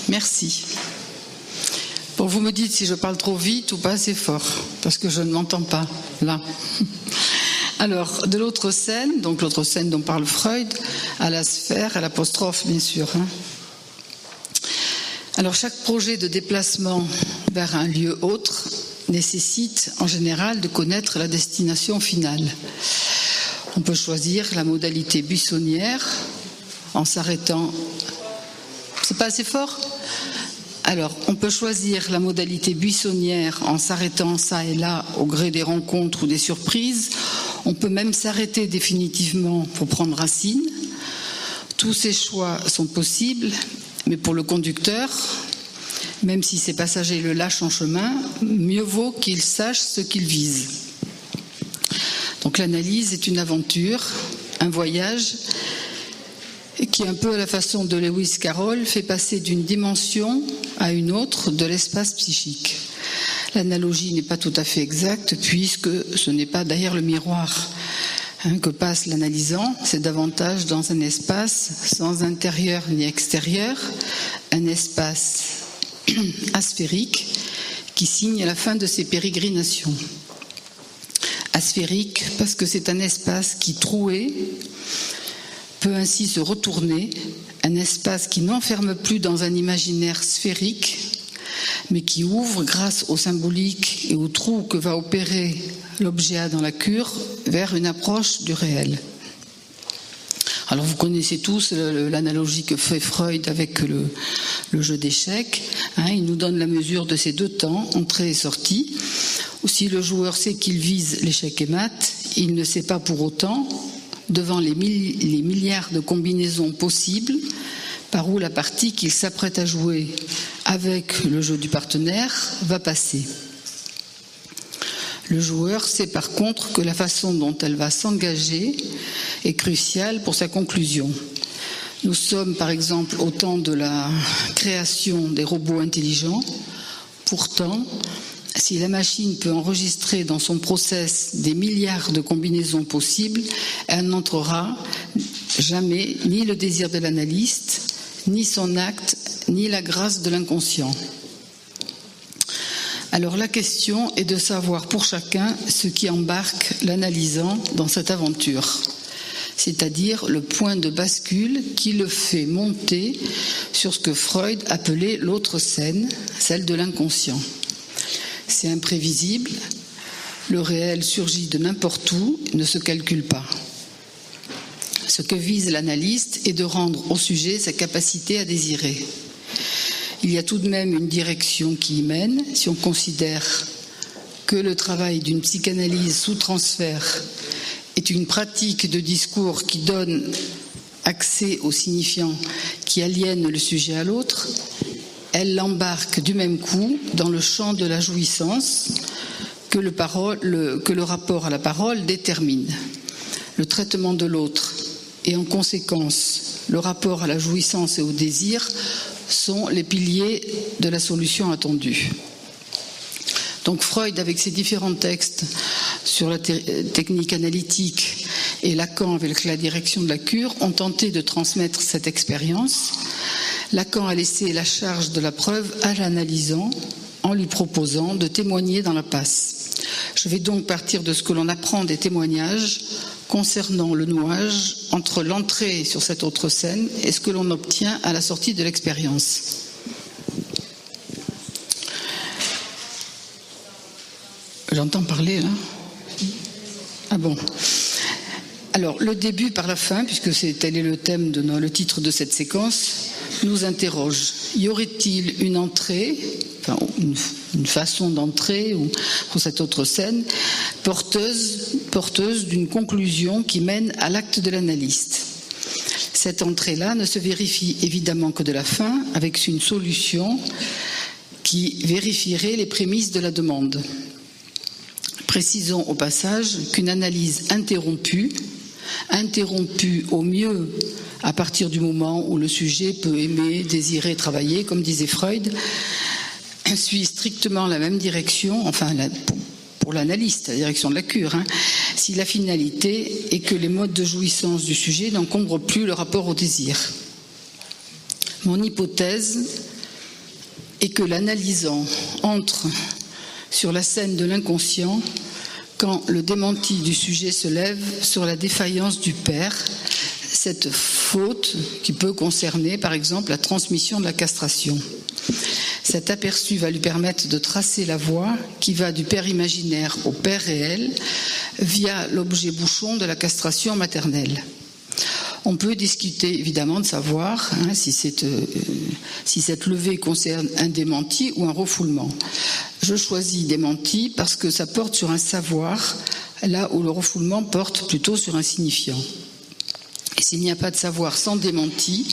Merci. Bon, vous me dites si je parle trop vite ou pas assez fort, parce que je ne m'entends pas, là. Alors, de l'autre scène, donc l'autre scène dont parle Freud, à la sphère, à l'apostrophe, bien sûr. Alors, chaque projet de déplacement vers un lieu autre nécessite, en général, de connaître la destination finale. On peut choisir la modalité buissonnière en s'arrêtant... C'est pas assez fort ? Alors, on peut choisir la modalité buissonnière en s'arrêtant ça et là au gré des rencontres ou des surprises. On peut même s'arrêter définitivement pour prendre racine. Tous ces choix sont possibles, mais pour le conducteur, même si ses passagers le lâchent en chemin, mieux vaut qu'il sache ce qu'il vise. Donc l'analyse est une aventure, un voyage qui, un peu à la façon de Lewis Carroll, fait passer d'une dimension à une autre de l'espace psychique. L'analogie n'est pas tout à fait exacte puisque ce n'est pas derrière le miroir que passe l'analysant, c'est davantage dans un espace sans intérieur ni extérieur, un espace asphérique qui signe la fin de ses pérégrinations. Asphérique parce que c'est un espace qui, troué, peut ainsi se retourner, un espace qui n'enferme plus dans un imaginaire sphérique, mais qui ouvre, grâce au symbolique et au trou que va opérer l'objet A dans la cure, vers une approche du réel. Alors vous connaissez tous l'analogie que fait Freud avec le jeu d'échecs. Il nous donne la mesure de ces deux temps, entrée et sortie. Ou si le joueur sait qu'il vise l'échec et mat, il ne sait pas pour autant, devant les milliards de combinaisons possibles, par où la partie qu'il s'apprête à jouer avec le jeu du partenaire va passer. Le joueur sait par contre que la façon dont elle va s'engager est cruciale pour sa conclusion. Nous sommes par exemple au temps de la création des robots intelligents. Pourtant, si la machine peut enregistrer dans son process des milliards de combinaisons possibles, elle n'entrera jamais ni le désir de l'analyste, ni son acte, ni la grâce de l'inconscient. Alors la question est de savoir pour chacun ce qui embarque l'analysant dans cette aventure, c'est-à-dire le point de bascule qui le fait monter sur ce que Freud appelait l'autre scène, celle de l'inconscient. C'est imprévisible, le réel surgit de n'importe où, ne se calcule pas. Ce que vise l'analyste est de rendre au sujet sa capacité à désirer. Il y a tout de même une direction qui y mène, si on considère que le travail d'une psychanalyse sous transfert est une pratique de discours qui donne accès aux signifiants qui aliènent le sujet à l'autre. Elle l'embarque du même coup dans le champ de la jouissance que le rapport à la parole détermine. Le traitement de l'autre et en conséquence le rapport à la jouissance et au désir sont les piliers de la solution attendue. Donc Freud, avec ses différents textes sur la technique analytique et Lacan avec la direction de la cure, ont tenté de transmettre cette expérience. Lacan a laissé la charge de la preuve à l'analysant en lui proposant de témoigner dans la passe. Je vais donc partir de ce que l'on apprend des témoignages concernant le nouage entre l'entrée sur cette autre scène et ce que l'on obtient à la sortie de l'expérience. J'entends parler là. Ah bon. Alors le début par la fin, puisque tel est le thème le titre de cette séquence, nous interroge. Y aurait-il une entrée, une façon d'entrer pour cette autre scène, porteuse d'une conclusion qui mène à l'acte de l'analyste. Cette entrée-là ne se vérifie évidemment que de la fin, avec une solution qui vérifierait les prémices de la demande. Précisons au passage qu'une analyse interrompue au mieux à partir du moment où le sujet peut aimer, désirer, travailler, comme disait Freud, suit strictement la même direction, pour l'analyste, la direction de la cure, si la finalité est que les modes de jouissance du sujet n'encombrent plus le rapport au désir. Mon hypothèse et que l'analysant entre sur la scène de l'inconscient quand le démenti du sujet se lève sur la défaillance du père, cette faute qui peut concerner par exemple la transmission de la castration. Cet aperçu va lui permettre de tracer la voie qui va du père imaginaire au père réel via l'objet bouchon de la castration maternelle. On peut discuter évidemment de savoir si cette levée concerne un démenti ou un refoulement. Je choisis démenti parce que ça porte sur un savoir, là où le refoulement porte plutôt sur un signifiant. Et s'il n'y a pas de savoir sans démenti,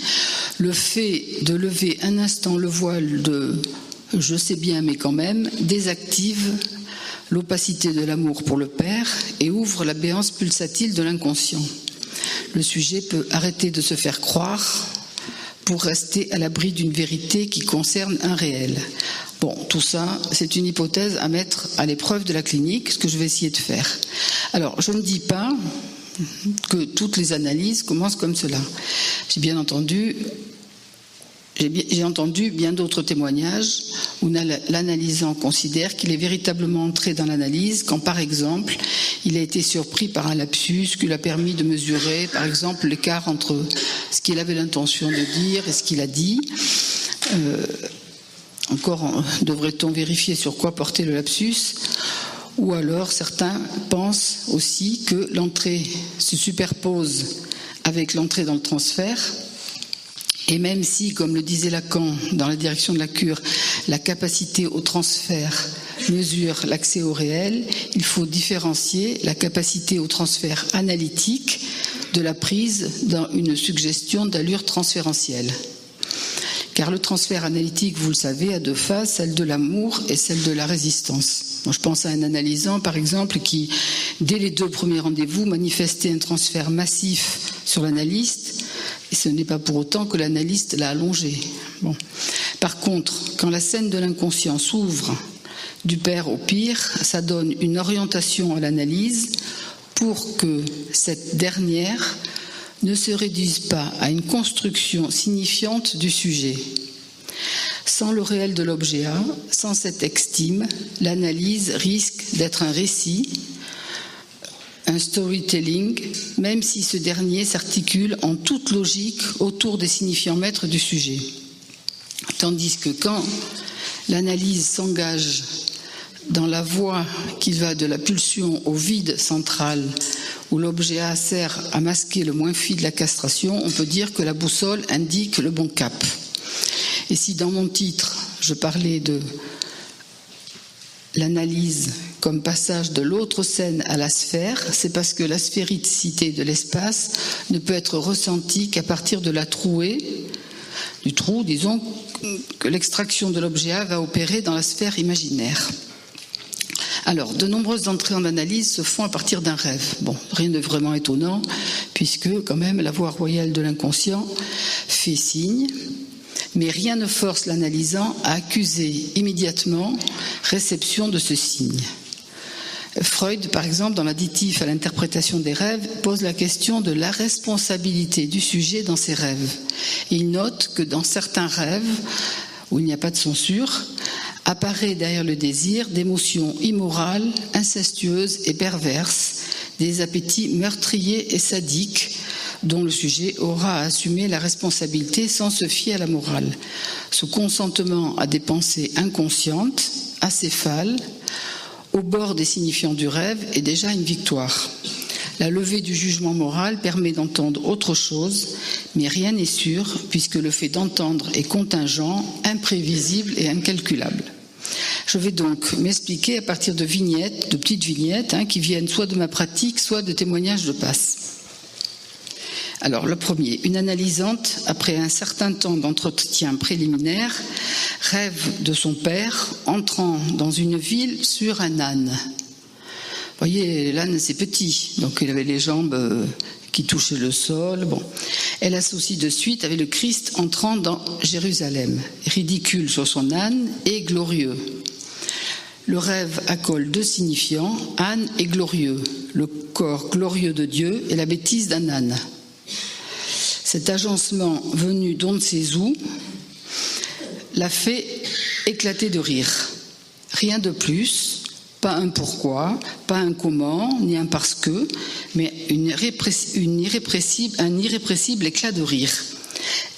le fait de lever un instant le voile de « je sais bien mais quand même » désactive l'opacité de l'amour pour le père et ouvre la béance pulsatile de l'inconscient. Le sujet peut arrêter de se faire croire pour rester à l'abri d'une vérité qui concerne un réel. Bon, tout ça, c'est une hypothèse à mettre à l'épreuve de la clinique, ce que je vais essayer de faire. Alors, je ne dis pas que toutes les analyses commencent comme cela. J'ai entendu bien d'autres témoignages où l'analysant considère qu'il est véritablement entré dans l'analyse quand, par exemple, il a été surpris par un lapsus qui lui a permis de mesurer, par exemple, l'écart entre ce qu'il avait l'intention de dire et ce qu'il a dit. Encore devrait-on vérifier sur quoi portait le lapsus ? Ou alors certains pensent aussi que l'entrée se superpose avec l'entrée dans le transfert. Et même si, comme le disait Lacan dans la direction de la cure, la capacité au transfert mesure l'accès au réel, il faut différencier la capacité au transfert analytique de la prise dans une suggestion d'allure transférentielle. Car le transfert analytique, vous le savez, a deux phases, celle de l'amour et celle de la résistance. Moi, je pense à un analysant, par exemple, qui, dès les 2 premiers rendez-vous, manifestait un transfert massif sur l'analyste, et ce n'est pas pour autant que l'analyste l'a allongé. Bon. Par contre, quand la scène de l'inconscient s'ouvre du père au pire, ça donne une orientation à l'analyse pour que cette dernière ne se réduise pas à une construction signifiante du sujet. Sans le réel de l'objet A, sans cette estime, l'analyse risque d'être un récit, un storytelling, même si ce dernier s'articule en toute logique autour des signifiants maîtres du sujet. Tandis que quand l'analyse s'engage dans la voie qui va de la pulsion au vide central, où l'objet A sert à masquer le moins fi de la castration, on peut dire que la boussole indique le bon cap. Et si dans mon titre, je parlais de l'analyse comme passage de l'autre scène à la sphère, c'est parce que la sphéricité de l'espace ne peut être ressentie qu'à partir de la trouée, du trou, disons, que l'extraction de l'objet A va opérer dans la sphère imaginaire. Alors, de nombreuses entrées en analyse se font à partir d'un rêve. Bon, rien de vraiment étonnant, puisque quand même la voie royale de l'inconscient fait signe, mais rien ne force l'analysant à accuser immédiatement réception de ce signe. Freud, par exemple, dans l'additif à l'interprétation des rêves, pose la question de la responsabilité du sujet dans ses rêves. Il note que dans certains rêves, où il n'y a pas de censure, apparaît derrière le désir d'émotions immorales, incestueuses et perverses, des appétits meurtriers et sadiques dont le sujet aura à assumer la responsabilité sans se fier à la morale. Ce consentement à des pensées inconscientes, acéphales, au bord des signifiants du rêve est déjà une victoire. La levée du jugement moral permet d'entendre autre chose, mais rien n'est sûr puisque le fait d'entendre est contingent, imprévisible et incalculable. Je vais donc m'expliquer à partir de vignettes, de petites vignettes, qui viennent soit de ma pratique, soit de témoignages de passe. Alors, le premier, une analysante, après un certain temps d'entretien préliminaire, rêve de son père entrant dans une ville sur un âne. Vous voyez, l'âne, c'est petit, donc il avait les jambes qui touchaient le sol. Bon. Elle associe de suite avec le Christ entrant dans Jérusalem, ridicule sur son âne et glorieux. Le rêve accole 2 signifiants, âne et glorieux, le corps glorieux de Dieu et la bêtise d'un âne. Cet agencement venu d'on ne sait où, l'a fait éclater de rire. Rien de plus, pas un pourquoi, pas un comment, ni un parce que, mais un irrépressible éclat de rire.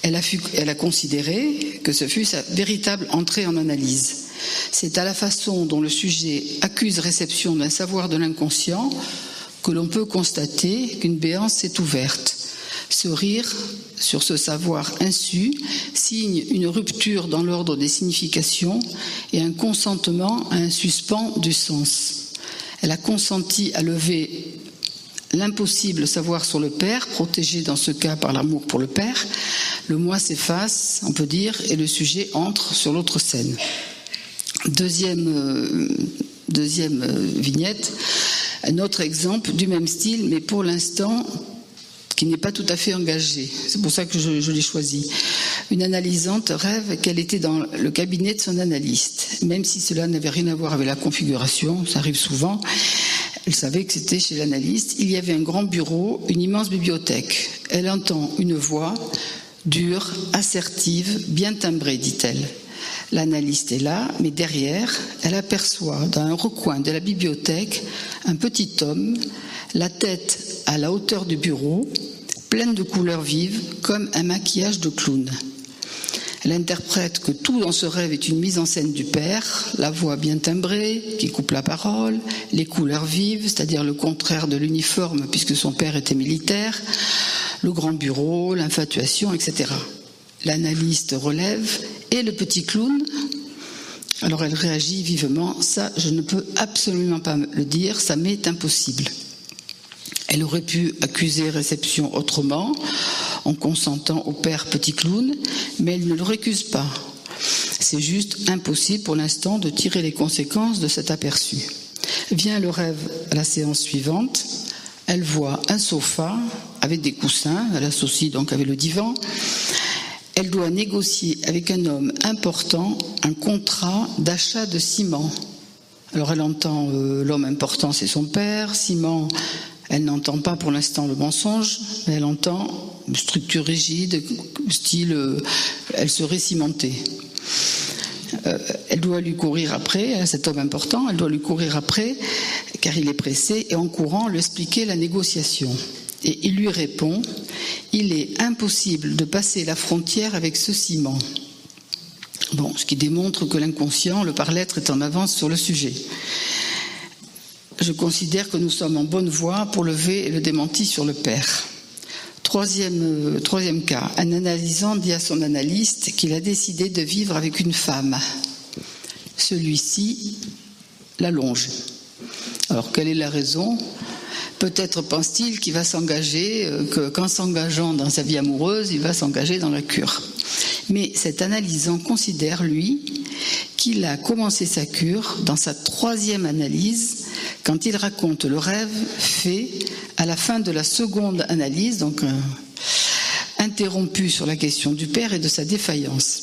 Elle a considéré que ce fut sa véritable entrée en analyse. C'est à la façon dont le sujet accuse réception d'un savoir de l'inconscient que l'on peut constater qu'une béance s'est ouverte. Ce rire sur ce savoir insu signe une rupture dans l'ordre des significations et un consentement à un suspens du sens. Elle a consenti à lever l'impossible savoir sur le Père, protégé dans ce cas par l'amour pour le Père. Le moi s'efface, on peut dire, et le sujet entre sur l'autre scène. Deuxième vignette, un autre exemple du même style, mais pour l'instant qui n'est pas tout à fait engagé. C'est pour ça que je l'ai choisi. Une analysante rêve qu'elle était dans le cabinet de son analyste, même si cela n'avait rien à voir avec la configuration, ça arrive souvent. Elle savait que c'était chez l'analyste. Il y avait un grand bureau, une immense bibliothèque. Elle entend une voix dure, assertive, bien timbrée, dit-elle. L'analyste est là, mais derrière, elle aperçoit dans un recoin de la bibliothèque un petit homme, la tête à la hauteur du bureau, pleine de couleurs vives, comme un maquillage de clown. Elle interprète que tout dans ce rêve est une mise en scène du Père, la voix bien timbrée qui coupe la parole, les couleurs vives, c'est-à-dire le contraire de l'uniforme puisque son père était militaire, le grand bureau, l'infatuation, etc. L'analyste relève et le petit clown. Alors elle réagit vivement, ça je ne peux absolument pas le dire, ça m'est impossible. Elle aurait pu accuser réception autrement, en consentant au père petit clown, mais elle ne le récuse pas. C'est juste impossible pour l'instant de tirer les conséquences de cet aperçu. Vient le rêve à la séance suivante. Elle voit un sofa avec des coussins, elle associe donc avec le divan. Elle doit négocier avec un homme important un contrat d'achat de ciment. Alors elle entend l'homme important, c'est son père, ciment. Elle n'entend pas pour l'instant le mensonge, mais elle entend une structure rigide, style elle serait cimentée. Elle doit lui courir après, cet homme important, elle doit lui courir après, car il est pressé, et en courant, lui expliquer la négociation. Et il lui répond, il est impossible de passer la frontière avec ce ciment. Bon, ce qui démontre que l'inconscient, le par-l'être, est en avance sur le sujet. Je considère que nous sommes en bonne voie pour lever le démenti sur le Père. Troisième cas, un analysant dit à son analyste qu'il a décidé de vivre avec une femme. Celui-ci la longe. Alors, quelle est la raison ? Peut-être pense-t-il qu'il va s'engager, qu'en s'engageant dans sa vie amoureuse, il va s'engager dans la cure. Mais cet analysant considère, lui, qu'il a commencé sa cure dans sa troisième analyse, quand il raconte le rêve fait à la fin de la seconde analyse, donc interrompu sur la question du père et de sa défaillance.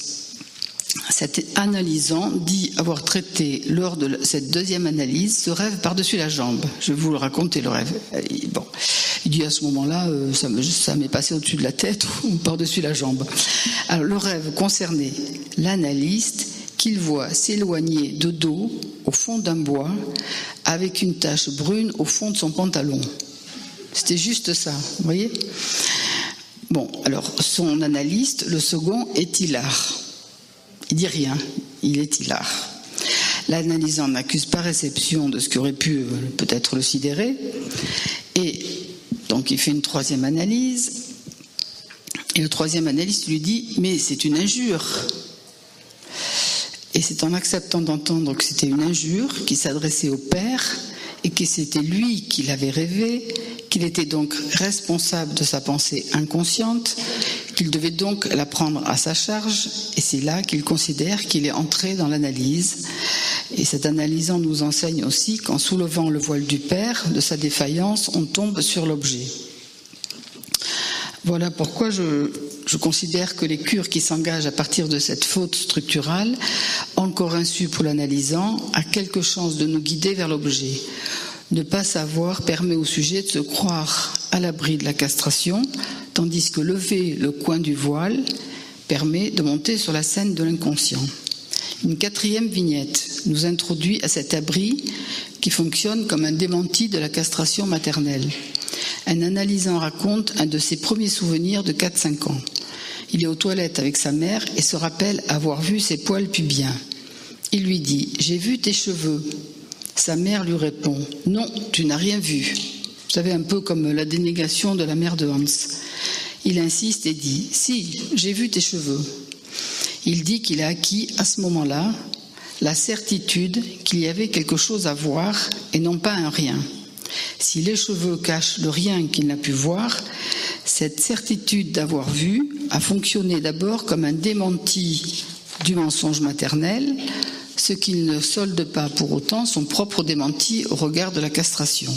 Cet analysant dit avoir traité lors de cette deuxième analyse ce rêve par-dessus la jambe. Je vais vous le raconter, le rêve. Bon. Il dit à ce moment-là, ça m'est passé au-dessus de la tête ou par-dessus la jambe. Alors le rêve concernait l'analyste qu'il voit s'éloigner de dos au fond d'un bois avec une tache brune au fond de son pantalon. C'était juste ça, vous voyez ? Bon, alors son analyste, le second, est hilar. Il dit rien, il est hilar. L'analysant n'accuse pas réception de ce qui aurait pu peut-être le sidérer. Et donc il fait une troisième analyse. Et le troisième analyste lui dit « Mais c'est une injure ». Et c'est en acceptant d'entendre que c'était une injure qui s'adressait au père et que c'était lui qui l'avait rêvé, qu'il était donc responsable de sa pensée inconsciente, qu'il devait donc la prendre à sa charge, et c'est là qu'il considère qu'il est entré dans l'analyse. Et cet analysant nous enseigne aussi qu'en soulevant le voile du père, de sa défaillance, on tombe sur l'objet. Voilà pourquoi je considère que les cures qui s'engagent à partir de cette faute structurale, encore insu pour l'analysant, a quelque chance de nous guider vers l'objet. Ne pas savoir permet au sujet de se croire à l'abri de la castration, tandis que lever le coin du voile permet de monter sur la scène de l'inconscient. Une quatrième vignette nous introduit à cet abri qui fonctionne comme un démenti de la castration maternelle. Un analysant raconte un de ses premiers souvenirs de 4-5 ans. Il est aux toilettes avec sa mère et se rappelle avoir vu ses poils pubiens. Il lui dit « J'ai vu tes cheveux ». Sa mère lui répond « Non, tu n'as rien vu ». Vous savez, un peu comme la dénégation de la mère de Hans. Il insiste et dit « Si, j'ai vu tes cheveux ». Il dit qu'il a acquis à ce moment-là la certitude qu'il y avait quelque chose à voir et non pas un rien. Si les cheveux cachent le rien qu'il n'a pu voir, cette certitude d'avoir vu a fonctionné d'abord comme un démenti du mensonge maternel, ce qui ne solde pas pour autant son propre démenti au regard de la castration.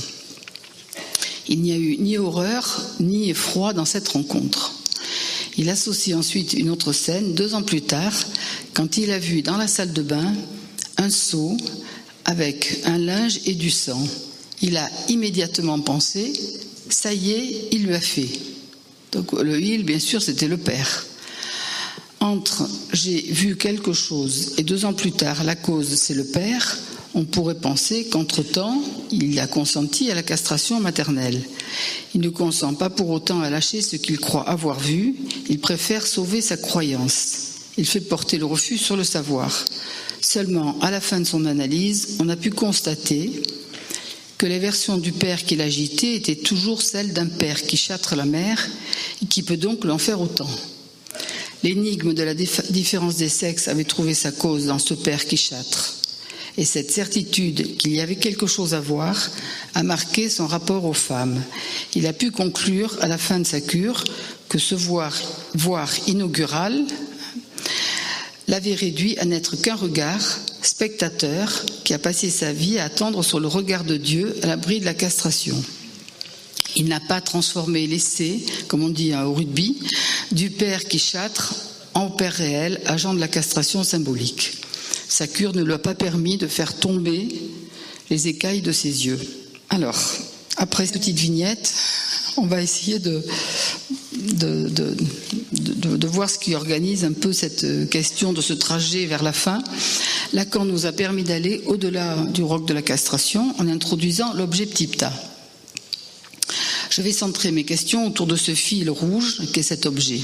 Il n'y a eu ni horreur ni effroi dans cette rencontre. Il associe ensuite une autre scène 2 ans plus tard, quand il a vu dans la salle de bain un seau avec un linge et du sang. Il a immédiatement pensé « ça y est, il lui a fait ». Donc le « il », bien sûr, c'était le père. Entre « j'ai vu quelque chose » et 2 ans plus tard, la cause, c'est le père, on pourrait penser qu'entre-temps, il a consenti à la castration maternelle. Il ne consent pas pour autant à lâcher ce qu'il croit avoir vu, il préfère sauver sa croyance. Il fait porter le refus sur le savoir. Seulement, à la fin de son analyse, on a pu constater que les versions du père qu'il agitait étaient toujours celles d'un père qui châtre la mère et qui peut donc l'en faire autant. L'énigme de la différence des sexes avait trouvé sa cause dans ce père qui châtre. Et cette certitude qu'il y avait quelque chose à voir a marqué son rapport aux femmes. Il a pu conclure à la fin de sa cure que ce voir inaugural l'avait réduit à n'être qu'un regard, spectateur, qui a passé sa vie à attendre sur le regard de Dieu à l'abri de la castration. Il n'a pas transformé l'essai, comme on dit au rugby, du père qui châtre en père réel, agent de la castration symbolique. Sa cure ne lui a pas permis de faire tomber les écailles de ses yeux. Alors, après cette petite vignette, on va essayer de voir ce qui organise un peu cette question de ce trajet vers la fin. Lacan nous a permis d'aller au-delà du roc de la castration en introduisant l'objet ptypta. Je vais centrer mes questions autour de ce fil rouge qu'est cet objet.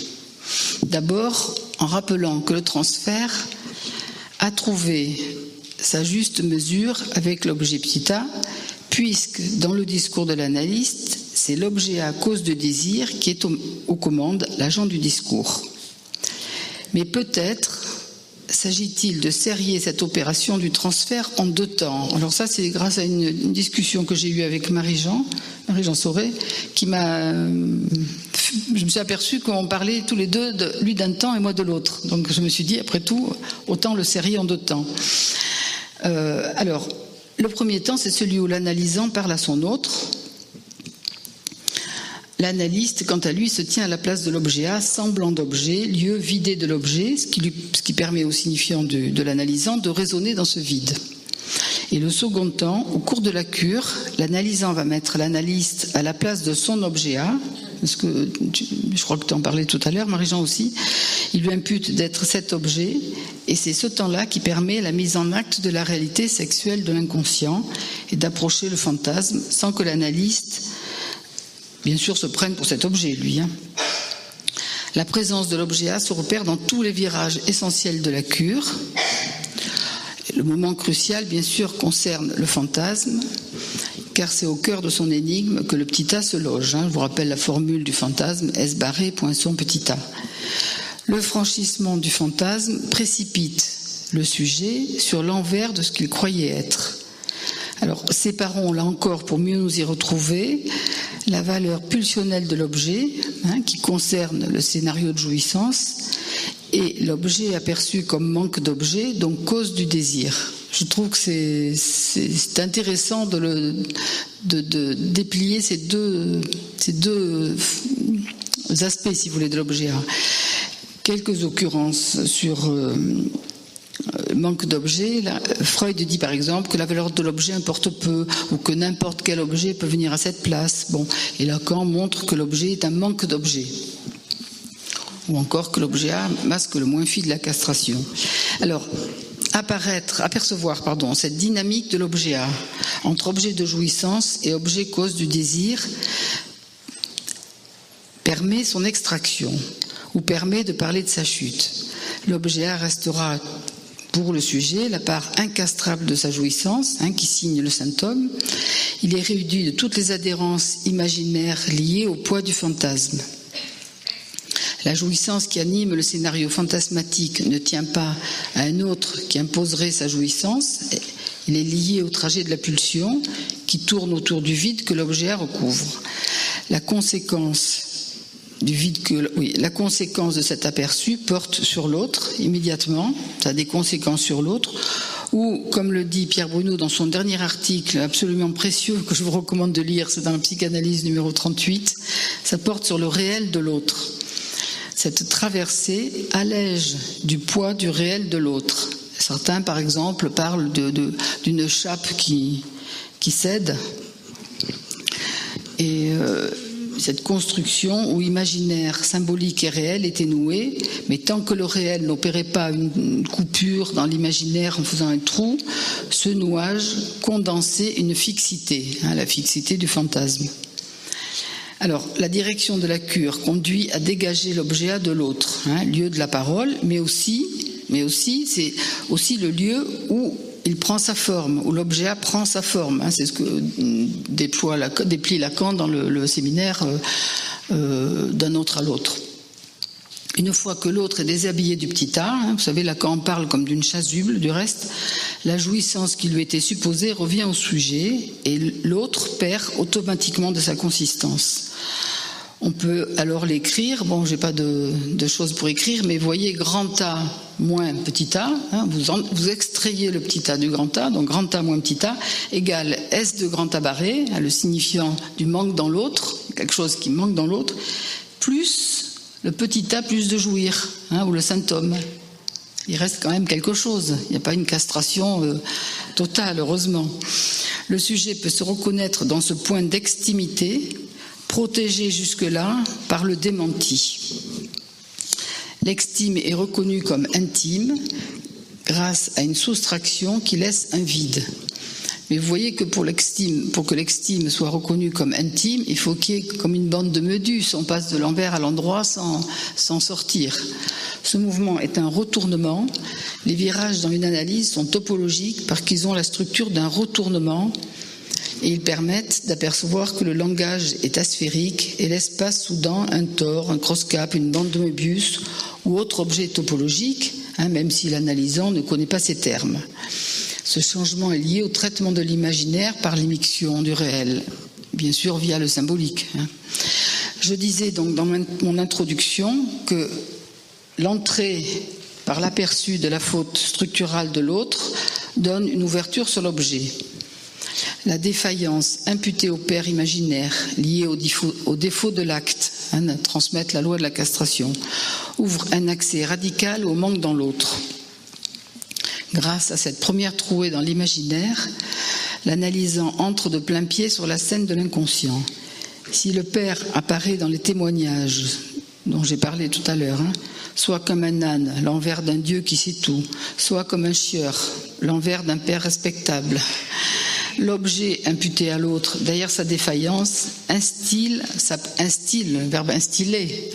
D'abord, en rappelant que le transfert a trouvé sa juste mesure avec l'objet ptypta, puisque dans le discours de l'analyste, c'est l'objet à cause de désir qui est aux commandes, l'agent du discours. Mais peut-être s'agit-il de serrer cette opération du transfert en 2 temps. Alors ça, c'est grâce à une discussion que j'ai eue avec Marie-Jean Sauret, qui m'a... Je me suis aperçue qu'on parlait tous les deux, lui d'un temps et moi de l'autre. Donc je me suis dit, après tout, autant le serrer en 2 temps. Alors, le premier temps, c'est celui où l'analysant parle à son autre. L'analyste, quant à lui, se tient à la place de l'objet A, semblant d'objet, lieu vidé de l'objet, ce qui permet au signifiant de l'analysant de raisonner dans ce vide. Et le second temps, au cours de la cure, l'analysant va mettre l'analyste à la place de son objet A, parce que je crois que tu en parlais tout à l'heure, Marie-Jean aussi, il lui impute d'être cet objet, et c'est ce temps-là qui permet la mise en acte de la réalité sexuelle de l'inconscient et d'approcher le fantasme sans que l'analyste, bien sûr, se prenne pour cet objet, lui. La présence de l'objet A se repère dans tous les virages essentiels de la cure. Le moment crucial, bien sûr, concerne le fantasme, car c'est au cœur de son énigme que le petit a se loge. Je vous rappelle la formule du fantasme, S barré, poinçon, petit a. Le franchissement du fantasme précipite le sujet sur l'envers de ce qu'il croyait être. Alors, séparons là encore, pour mieux nous y retrouver, la valeur pulsionnelle de l'objet, qui concerne le scénario de jouissance, et l'objet aperçu comme manque d'objet, donc cause du désir. Je trouve que c'est intéressant de déplier ces deux aspects, si vous voulez, de l'objet A. Quelques occurrences sur manque d'objet. Freud dit par exemple que la valeur de l'objet importe peu, ou que n'importe quel objet peut venir à cette place. Bon, et Lacan montre que l'objet est un manque d'objet. ou encore que l'objet A masque le moins fi de la castration. Alors, apercevoir cette dynamique de l'objet A entre objet de jouissance et objet cause du désir permet son extraction ou permet de parler de sa chute. L'objet A restera pour le sujet la part incastrable de sa jouissance, qui signe le symptôme. Il est réduit de toutes les adhérences imaginaires liées au poids du fantasme. La jouissance qui anime le scénario fantasmatique ne tient pas à un autre qui imposerait sa jouissance. Il est lié au trajet de la pulsion qui tourne autour du vide que l'objet A recouvre. La conséquence de cet aperçu porte sur l'autre immédiatement, ça a des conséquences sur l'autre, ou comme le dit Pierre Bruno dans son dernier article absolument précieux que je vous recommande de lire, c'est dans la psychanalyse numéro 38, ça porte sur le réel de l'autre. Cette traversée allège du poids du réel de l'autre. Certains, par exemple, parlent d'une chape qui cède. Et cette construction où imaginaire, symbolique et réel étaient noués, mais tant que le réel n'opérait pas une coupure dans l'imaginaire en faisant un trou, ce nouage condensait une fixité, la fixité du fantasme. Alors, la direction de la cure conduit à dégager l'objet A de l'autre, lieu de la parole, mais aussi c'est aussi le lieu où il prend sa forme, où l'objet A prend sa forme. C'est ce que déplie Lacan dans le séminaire d'un autre à l'autre. Une fois que l'autre est déshabillé du petit A, vous savez, Lacan parle comme d'une chasuble, du reste, la jouissance qui lui était supposée revient au sujet et l'autre perd automatiquement de sa consistance. On peut alors l'écrire, j'ai pas de choses pour écrire, mais voyez grand A moins petit a, vous extrayez le petit a du grand A, donc grand A moins petit a, égale S de grand A barré, le signifiant du manque dans l'autre, quelque chose qui manque dans l'autre, plus le petit a plus de jouir, ou le symptôme. Il reste quand même quelque chose, il n'y a pas une castration totale, heureusement. Le sujet peut se reconnaître dans ce point d'extimité, protégé jusque-là par le démenti. L'extime est reconnue comme intime grâce à une soustraction qui laisse un vide. Mais vous voyez que pour que l'extime soit reconnue comme intime, il faut qu'il y ait comme une bande de Méduse, on passe de l'envers à l'endroit sans sortir. Ce mouvement est un retournement. Les virages dans une analyse sont topologiques parce qu'ils ont la structure d'un retournement et ils permettent d'apercevoir que le langage est asphérique et l'espace soudain un tore, un cross-cap, une bande de Möbius ou autre objet topologique, même si l'analysant ne connaît pas ces termes. Ce changement est lié au traitement de l'imaginaire par l'immixtion du réel, bien sûr via le symbolique. Je disais donc dans mon introduction que l'entrée par l'aperçu de la faute structurale de l'autre donne une ouverture sur l'objet. La défaillance imputée au père imaginaire, liée au défaut de l'acte, transmettre la loi de la castration, ouvre un accès radical au manque dans l'autre. Grâce à cette première trouée dans l'imaginaire, l'analysant entre de plein pied sur la scène de l'inconscient. Si le père apparaît dans les témoignages dont j'ai parlé tout à l'heure, soit comme un âne, l'envers d'un dieu qui sait tout, soit comme un chieur, l'envers d'un père respectable, l'objet imputé à l'autre, derrière sa défaillance, instille, le verbe instiller,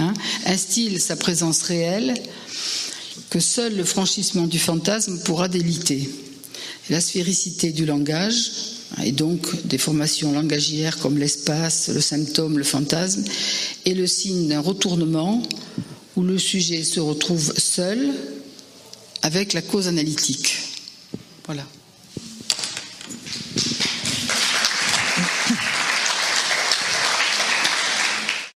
instille sa présence réelle que seul le franchissement du fantasme pourra déliter. La sphéricité du langage, et donc des formations langagières comme l'espace, le symptôme, le fantasme, est le signe d'un retournement où le sujet se retrouve seul avec la cause analytique. Voilà.